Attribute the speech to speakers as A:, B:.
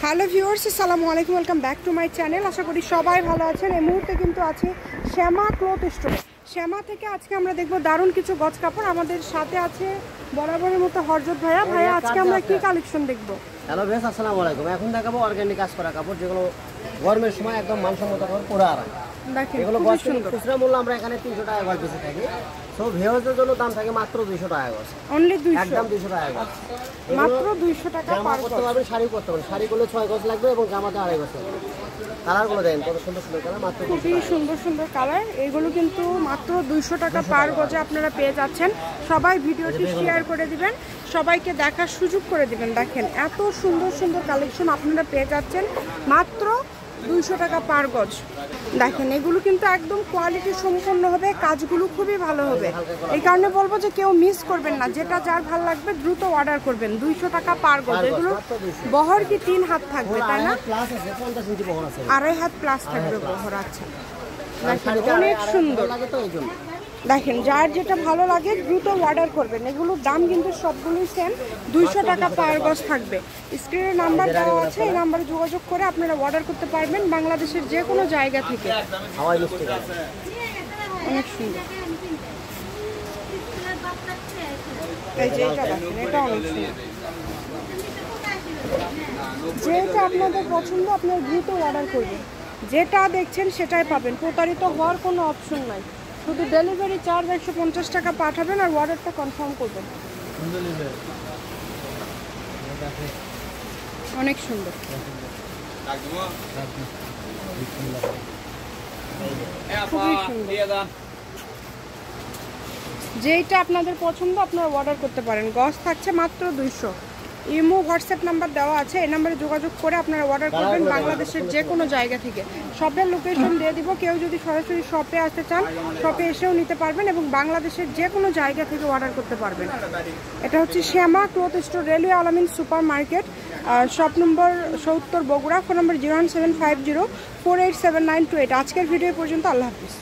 A: Hello viewers, আসসালামু আলাইকুম, welcome back to my channel. আশা করি সবাই ভালো আছেন। এই মুহূর্তে কিন্তু আছি শ্যামা ক্লথ স্টোরে। শ্যামা থেকে আজকে আমরা দেখবো দারুণ কিছু গজ কাপড়। আমাদের সাথে আছে বরাবরের মতো হরজত ভাইয়া। ভাইয়া, আজকে আমরা কি কালেকশন দেখবো?
B: হ্যালো বেশ, আসসালামু আলাইকুম। এখন দেখাবো অর্গানিক কাজ করা কাপড়, যেগুলো গরমের সময় একদম মানসম্মত কাপড়, পুরো আরাম।
A: দেখেন,
B: এগুলো
A: খুবই সুন্দর।
B: খুচরা মূল্য আমরা এখানে 300 টাকা গজ পিসে থাকি। সো ভিউয়ারদের জন্য দাম থাকে মাত্র 200 টাকা গজ।
A: অনলি 200,
B: একদম 200 টাকা গজ,
A: মাত্র 200 টাকা পার
B: করতে
A: গজ।
B: পারবেন, শাড়ি করতে পারবেন। শাড়ি করলে 6 গজ লাগবে এবং জামাতে 2.5 গজ লাগবে। কালারগুলো দেখেন কত সুন্দর সুন্দর কালার, মাত্র
A: খুবই সুন্দর সুন্দর কালার। এগুলো কিন্তু মাত্র 200 টাকা পার গজে আপনারা পেয়ে যাচ্ছেন। সবাই ভিডিওটি শেয়ার করে দিবেন, সবাইকে দেখার সুযোগ করে দিবেন। দেখেন, এত সুন্দর সুন্দর কালেকশন আপনারা পেয়ে যাচ্ছেন মাত্র 200 টাকা পার গজ। দেখেন, এগুলো কিন্তু একদম কোয়ালিটি সম্পন্ন হবে, কাজগুলো খুবই ভালো হবে। এই কারণে বলবো যে কেউ মিস করবেন না, যেটা যার ভালো লাগবে দ্রুত অর্ডার করবেন। 200 টাকা পার গজ। এগুলো বহর কি 3 হাত থাকবে, তাই না? 2.5 হাত প্লাস থাকবে বহর। আচ্ছা, দেখেন অনেক সুন্দর। দেখেন, যার যেটা ভালো লাগে দ্রুত অর্ডার করবেন। এগুলোর দাম কিন্তু সবগুলোই সেম, 200 টাকা পার গজ থাকবে। স্ক্রিনে নাম্বার দেওয়া আছে, এই নাম্বারে যোগাযোগ করে আপনারা অর্ডার করতে পারবেন বাংলাদেশের যে কোনো জায়গা থেকে। অনেক সুন্দর। এই যে এটা দেখেন, এটা অনেক সুন্দর। যেটা আপনাদের পছন্দ আপনারা দ্রুত অর্ডার করবেন। যেটা দেখছেন সেটাই পাবেন, প্রতারিত হওয়ার কোনো অপশন নাই। শুধু ডেলিভারি চার্জ 150 টাকা পাঠাবেন আর অর্ডারটা কনফার্ম করবেন। অনেক সুন্দর। খুবই সুন্দর। যেইটা আপনাদের পছন্দ আপনারা অর্ডার করতে পারেন। গজ থাকছে মাত্র 200। ইমো হোয়াটসঅ্যাপ নাম্বার দেওয়া আছে, এই নাম্বারে যোগাযোগ করে আপনারা অর্ডার করবেন বাংলাদেশের যে কোনো জায়গা থেকে। শপের লোকেশন দিয়ে দিব, কেউ যদি সরাসরি শপে আসতে চান শপে এসেও নিতে পারবেন এবং বাংলাদেশের যে কোনো জায়গা থেকে অর্ডার করতে পারবেন। এটা হচ্ছে শ্যামা ক্লথ স্টোর, রেলওয়ে আলামিন super market, shop number 70, Bogura. Phone নম্বর 01750487928। আজকের ভিডিও পর্যন্ত। আল্লাহ হাফিজ।